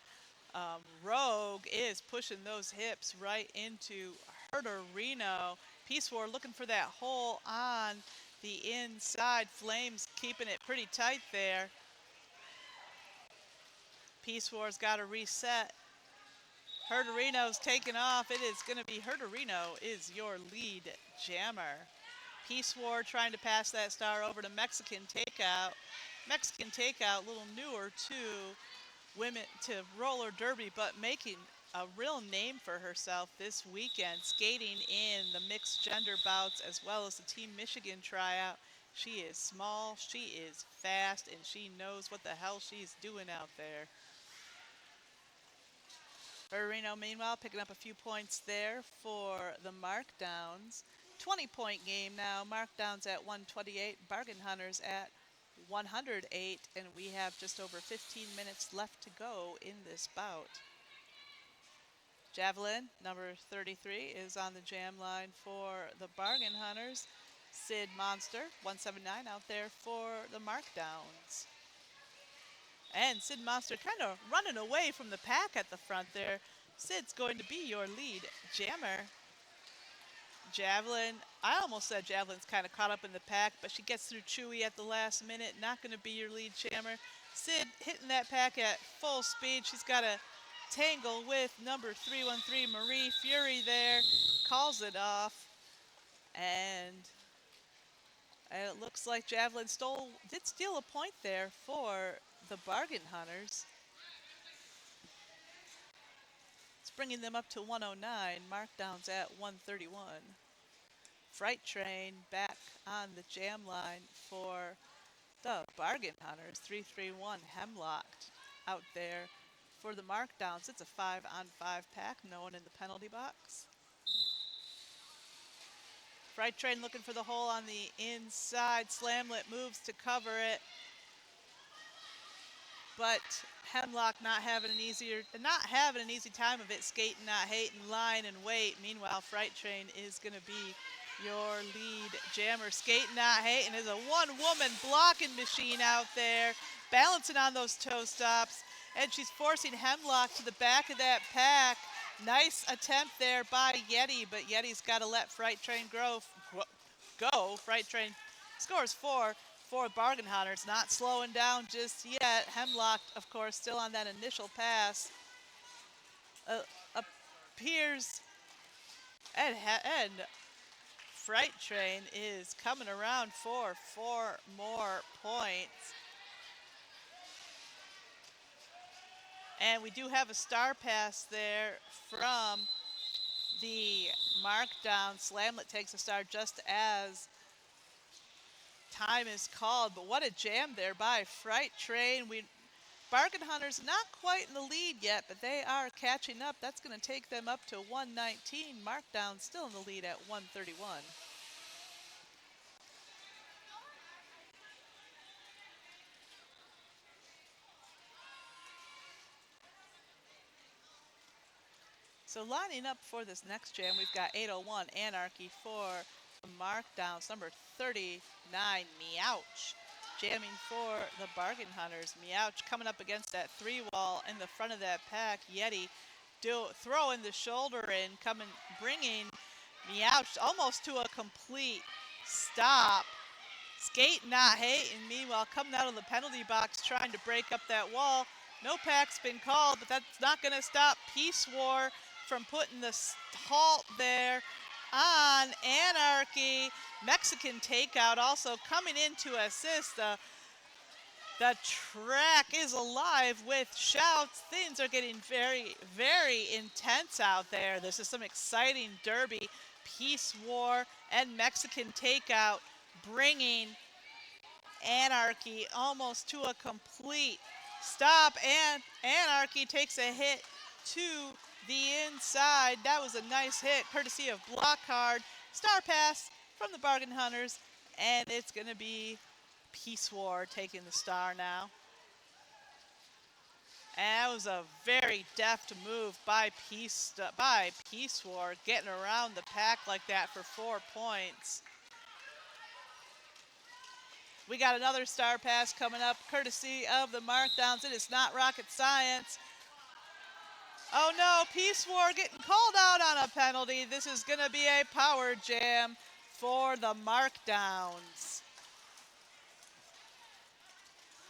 Rogue is pushing those hips right into Herderino. Peace War looking for that hole on the inside. Flames keeping it pretty tight there. Peace War's got to reset. Herderino's taking off. It is going to be Herderino is your lead jammer. Peace War trying to pass that star over to Mexican Takeout. Mexican Takeout, a little newer to women, to roller derby, but making a real name for herself this weekend, skating in the mixed gender bouts as well as the Team Michigan tryout. She is small, she is fast, and she knows what the hell she's doing out there. Herderino, meanwhile, picking up a few points there for the markdowns. 20-point game now. Markdowns at 128. Bargain Hunters at 108. And we have just over 15 minutes left to go in this bout. Javelin, number 33, is on the jam line for the Bargain Hunters. Sid Monster, 179, out there for the markdowns. And Sid Monster kind of running away from the pack at the front there. Sid's going to be your lead jammer. Javelin, I almost said Javelin's kind of caught up in the pack, but she gets through Chewy at the last minute. Not going to be your lead jammer. Sid hitting that pack at full speed. She's got to tangle with number 313, Marie Fury there. Calls it off. And it looks like Javelin did steal a point there for the Bargain Hunters. It's bringing them up to 109. Markdowns at 131. Fright Train back on the jam line for the Bargain Hunters. 331 Hemlocked out there for the markdowns. It's a 5-on-5 pack. No one in the penalty box. Fright Train looking for the hole on the inside. Slamlet moves to cover it. But Hemlock not having an easy time of it, skating, not hating, line and wait. Meanwhile, Fright Train is going to be your lead jammer. Skating, not hating is a one-woman blocking machine out there, balancing on those toe stops, and she's forcing Hemlock to the back of that pack. Nice attempt there by Yeti, but Yeti's got to let Fright Train go. Fright Train scores 4 for Bargain Hunters, not slowing down just yet. Hemlock, of course, still on that initial pass. Appears, and Fright Train is coming around for 4 more points. And we do have a star pass there from the markdown. Slamlet takes a star just as time is called, but what a jam there by Fright Train. Bargain Hunters not quite in the lead yet, but they are catching up. That's going to take them up to 119. Markdown still in the lead at 131. So lining up for this next jam, we've got 801 Anarchy for the markdowns. Number 39, Meouch, jamming for the Bargain Hunters. Meouch coming up against that 3-wall in the front of that pack. Yeti throwing the shoulder in, bringing Meouch almost to a complete stop. Skate, not hating. Meanwhile, coming out of the penalty box, trying to break up that wall. No pack's been called, but that's not going to stop Peace War from putting the halt there on Anarchy. Mexican Takeout also coming in to assist. The track is alive with shouts. Things are getting very, very intense out there. This is some exciting derby. Peace War and Mexican Takeout bringing Anarchy almost to a complete stop, and Anarchy takes a hit to the inside. That was a nice hit, courtesy of Block Hard. Star pass from the Bargain Hunters, and it's going to be Peace War taking the star now. And that was a very deft move by Peace War, getting around the pack like that for 4 points. We got another star pass coming up, courtesy of the markdowns. It is not rocket science. Oh no, Peace War getting called out on a penalty. This is going to be a power jam for the markdowns.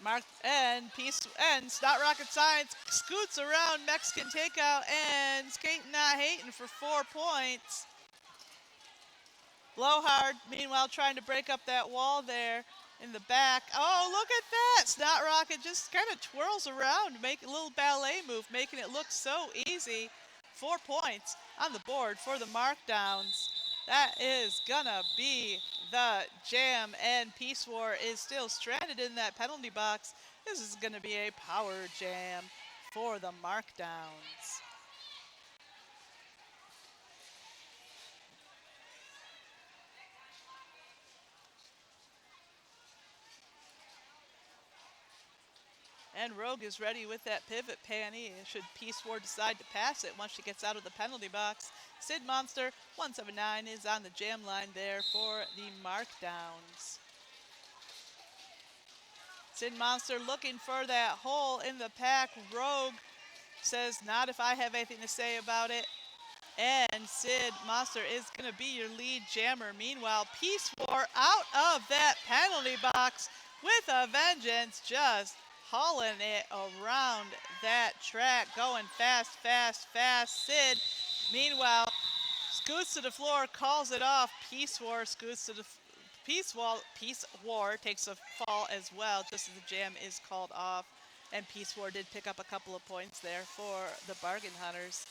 It's not rocket science, scoots around Mexican Takeout and Skating Not Hating for 4 points. Blowhard, meanwhile, trying to break up that wall there in the back. Oh, look at that! Snot Rocket just kind of twirls around, make a little ballet move, making it look so easy. 4 points on the board for the markdowns. That is gonna be the jam, and Peace War is still stranded in that penalty box. This is gonna be a power jam for the markdowns. And Rogue is ready with that pivot panty should Peace War decide to pass it once she gets out of the penalty box. Sid Monster 179 is on the jam line there for the markdowns. Sid Monster looking for that hole in the pack. Rogue says, not if I have anything to say about it. And Sid Monster is going to be your lead jammer. Meanwhile, Peace War out of that penalty box with a vengeance, just hauling it around that track, going fast, fast, fast. Sid, meanwhile, scoots to the floor, calls it off. Peace War scoots to the Peace War takes a fall as well, just as the jam is called off. And Peace War did pick up a couple of points there for the Bargain Hunters.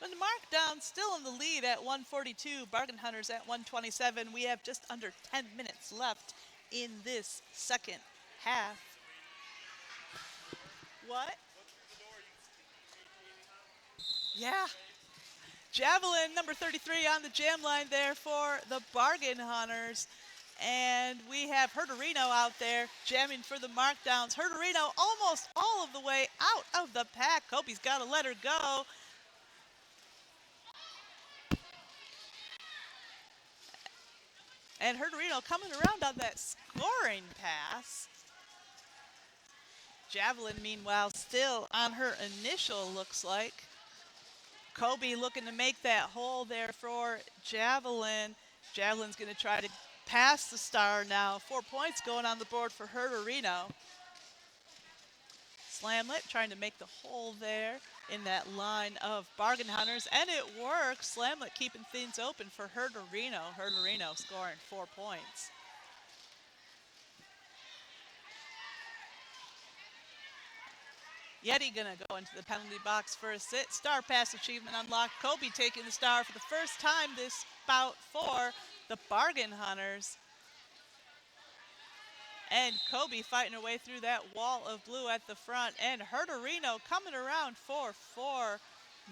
But the markdown still in the lead at 142. Bargain Hunters at 127. We have just under 10 minutes left in this second half. What? Yeah. Javelin number 33 on the jam line there for the Bargain Hunters. And we have Herderino out there jamming for the markdowns. Herderino almost all of the way out of the pack. Kobe's got to let her go. And Herderino coming around on that scoring pass. Javelin, meanwhile, still on her initial, looks like. Kobe looking to make that hole there for Javelin. Javelin's going to try to pass the star now. 4 points going on the board for Herderino. Slamlet trying to make the hole there in that line of Bargain Hunters, and it works. Slamlet keeping things open for Herderino. Herderino scoring 4 points. Yeti gonna go into the penalty box for a sit. Star pass achievement unlocked. Kobe taking the star for the first time this bout for the Bargain Hunters. And Kobe fighting her way through that wall of blue at the front. And Herderino coming around for 4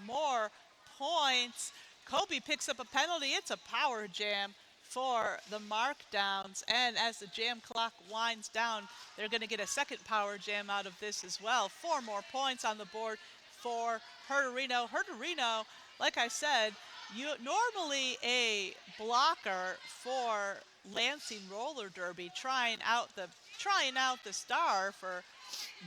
more points. Kobe picks up a penalty. It's a power jam for the markdowns. And as the jam clock winds down, they're going to get a second power jam out of this as well. 4 more points on the board for Herderino. Herderino, like I said, normally a blocker for Lansing Roller Derby, trying out the star for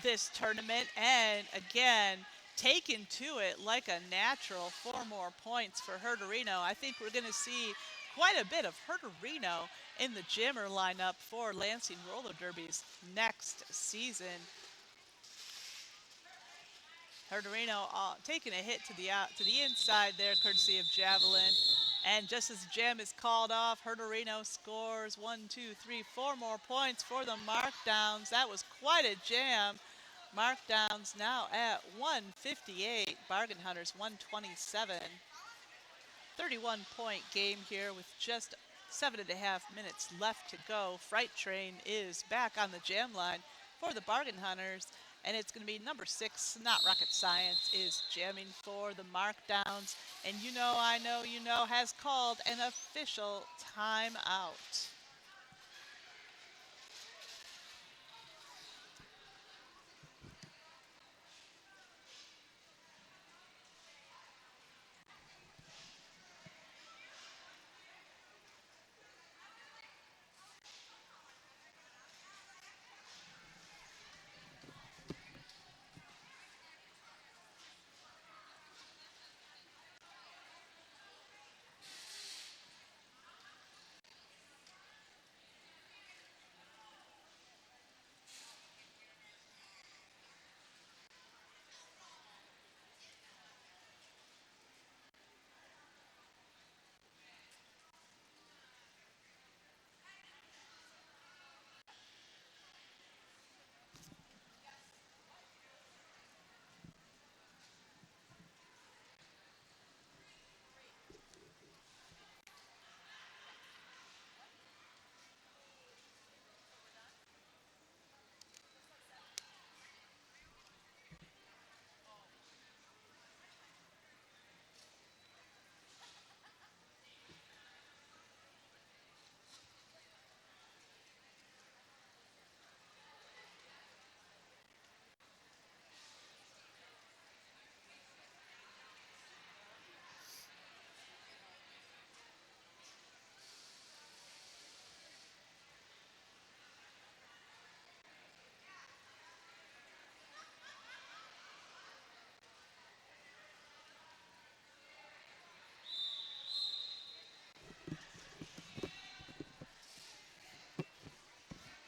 this tournament, and again taken to it like a natural. 4 more points for Herderino. I think we're going to see quite a bit of Herderino in the jammer lineup for Lansing Roller Derbies next season. Herderino taking a hit to the inside there, courtesy of Javelin. And just as the jam is called off, Herderino scores 1, 2, 3, 4 more points for the markdowns. That was quite a jam. Markdowns now at 158. Bargain Hunters 127. 31-point game here with just 7.5 minutes left to go. Fright Train is back on the jam line for the Bargain Hunters. And it's going to be number 6, Not Rocket Science, is jamming for the markdowns. And I know, has called an official timeout.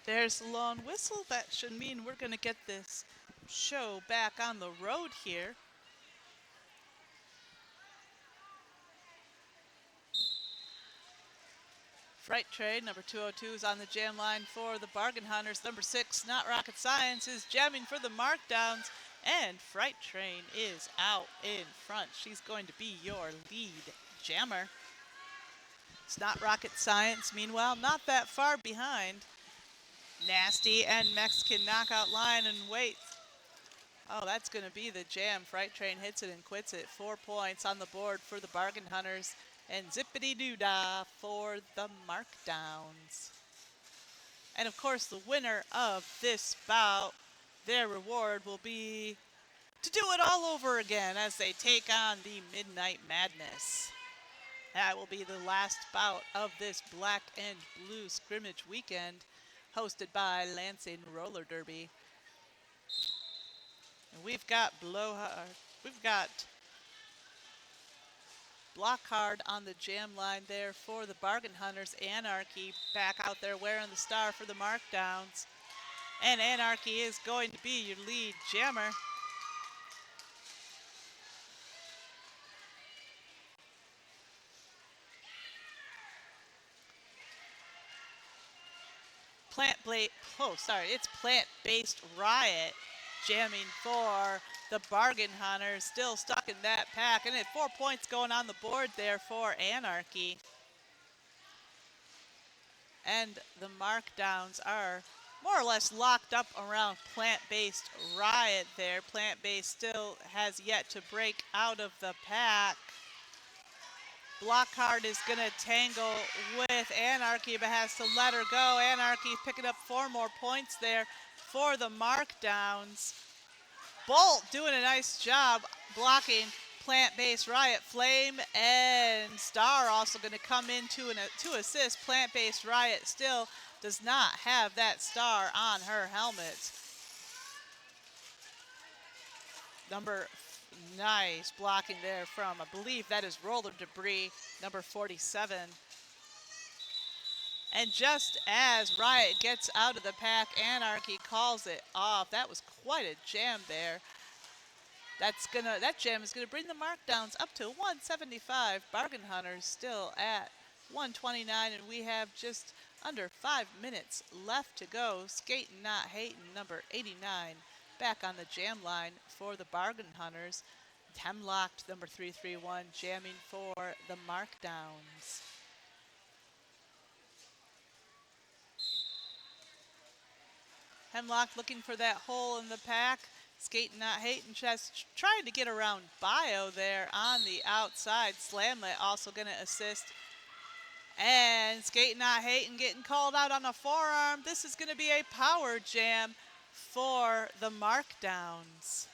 There's the long whistle. That should mean we're going to get this show back on the road here. Fright Train, number 202, is on the jam line for the Bargain Hunters. Number 6, Not Rocket Science, is jamming for the Markdowns. And Fright Train is out in front. She's going to be your lead jammer. It's Not Rocket Science, meanwhile, not that far behind. Nasty and Mexican knockout line and wait. Oh, that's going to be the jam. Fright Train hits it and quits it. 4 points on the board for the Bargain Hunters. And zippity-doo-dah for the Markdowns. And of course, the winner of this bout, their reward will be to do it all over again as they take on the Midnight Madness. That will be the last bout of this black and blue scrimmage weekend, hosted by Lansing Roller Derby. And we've got Blockhard on the jam line there for the Bargain Hunters. Anarchy back out there wearing the star for the Markdowns. And Anarchy is going to be your lead jammer. It's Plant-Based Riot jamming for the Bargain Hunters, still stuck in that pack. And at 4 points going on the board there for Anarchy. And the Markdowns are more or less locked up around Plant-Based Riot there. Plant-Based still has yet to break out of the pack. Blockhard is going to tangle with Anarchy, but has to let her go. Anarchy picking up 4 more points there for the Markdowns. Bolt doing a nice job blocking Plant-Based Riot. Flame and Star also going to come in to assist. Plant-Based Riot still does not have that star on her helmet. Nice blocking there from, I believe that is Roller Debris, number 47. And just as Riot gets out of the pack, Anarchy calls it off. That was quite a jam there. That jam is gonna bring the Markdowns up to 175. Bargain Hunters still at 129, and we have just under 5 minutes left to go. Skatin' Not Hatin', number 89, back on the jam line for the Bargain Hunters. Hemlocked, number 331, jamming for the Markdowns. Hemlock looking for that hole in the pack. Skatin' Not Hatin', just trying to get around Bio there on the outside. Slamlet also going to assist. And Skatin' Not Hatin' getting called out on a forearm. This is going to be a power jam for the Markdowns.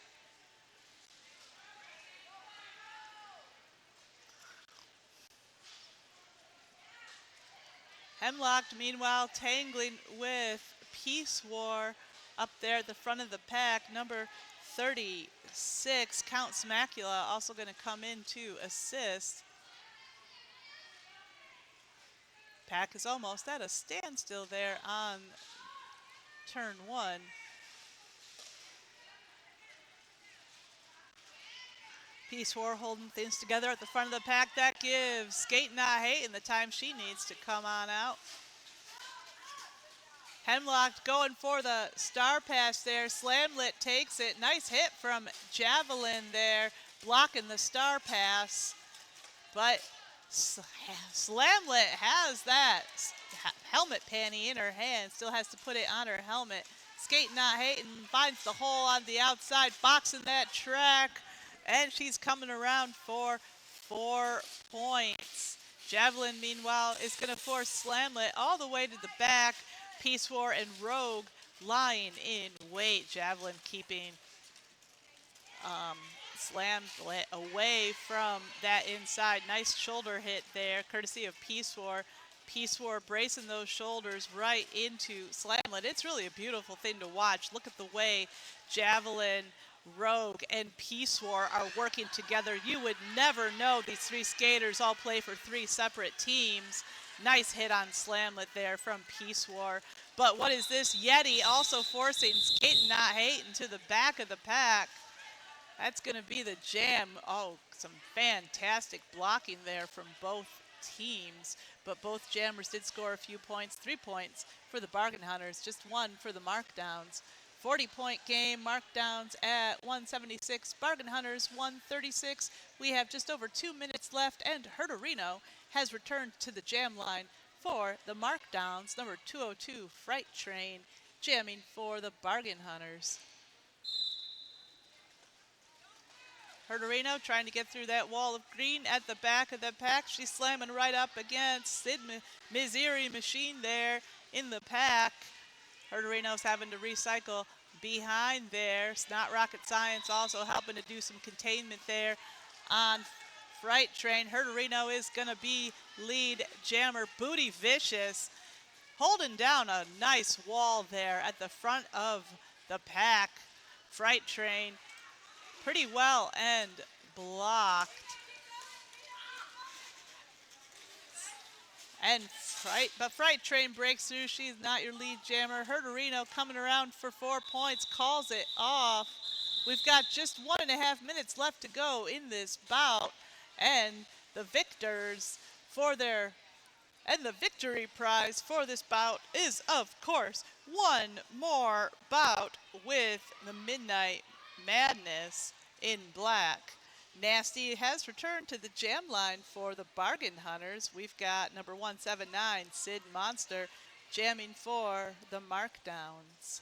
Hemlocked, meanwhile, tangling with Peace War up there at the front of the pack. Number 36, Count Smacula, also going to come in to assist. Pack is almost at a standstill there on turn 1. Peace War holding things together at the front of the pack. That gives Skatin' Not Hatin' the time she needs to come on out. Hemlock going for the star pass there. Slamlet takes it. Nice hit from Javelin there, blocking the star pass. But Slamlet has that helmet panty in her hand. Still has to put it on her helmet. Skatin' Not Hatin' finds the hole on the outside, boxing that track. And she's coming around for 4 points. Javelin, meanwhile, is going to force Slamlet all the way to the back. Peace War and Rogue lying in wait. Javelin keeping Slamlet away from that inside. Nice shoulder hit there, courtesy of Peace War. Peace War bracing those shoulders right into Slamlet. It's really a beautiful thing to watch. Look at the way Javelin, Rogue, and Peace War are working together. You would never know these 3 skaters all play for 3 separate teams. Nice hit on Slamlet there from Peace War. But what is this? Yeti also forcing Skating Not Hating to the back of the pack. That's going to be the jam. Oh, some fantastic blocking there from both teams. But both jammers did score a few points, 3 points for the Bargain Hunters, just one for the Markdowns. 40-point game, Markdowns at 176, Bargain Hunters 136. We have just over 2 minutes left, and Herderino has returned to the jam line for the Markdowns. Number 202, Fright Train, jamming for the Bargain Hunters. Herderino trying to get through that wall of green at the back of the pack. She's slamming right up against Sid Missouri Machine there in the pack. Herderino's having to recycle behind there. It's not rocket science, also helping to do some containment there on Fright Train. Herderino is going to be lead jammer. Booty Vicious holding down a nice wall there at the front of the pack. Fright Train pretty well and blocked. And Fright Train breaks through. She's not your lead jammer. Herderino coming around for 4 points, calls it off. We've got just 1.5 minutes left to go in this bout. And the victory prize for this bout is, of course, one more bout with the Midnight Madness in black. Nasty has returned to the jam line for the Bargain Hunters. We've got number 179, Sid Monster, jamming for the Markdowns.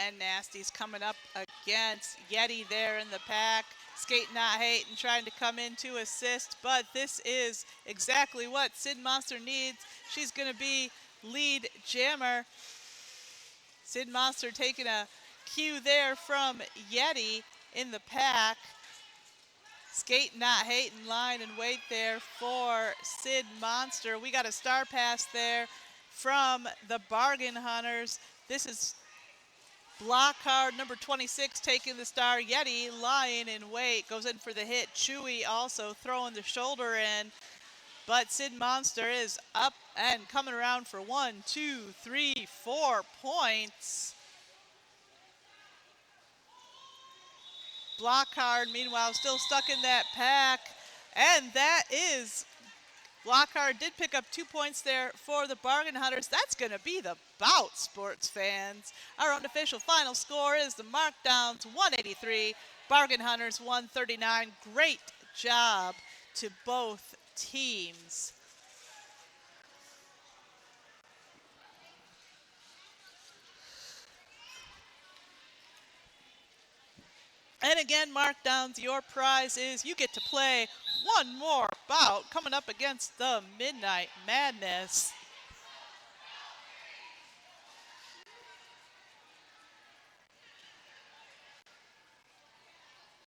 And Nasty's coming up against Yeti there in the pack. Skating Not Hating trying to come in to assist, but this is exactly what Sid Monster needs. She's going to be lead jammer. Sid Monster taking a cue there from Yeti in the pack. Skating Not Hating, line and wait there for Sid Monster. We got a star pass there from the Bargain Hunters. This is block card number 26 taking the star. Yeti lying in wait, goes in for the hit. Chewy also throwing the shoulder in. But Sid Monster is up and coming around for 1, 2, 3, 4 points. Block card, meanwhile, still stuck in that pack. And that is, Lockhart did pick up 2 points there for the Bargain Hunters. That's going to be the bout, sports fans. Our unofficial final score is the Markdowns 183, Bargain Hunters 139. Great job to both teams. And again, Markdowns, your prize is you get to play one more bout coming up against the Midnight Madness.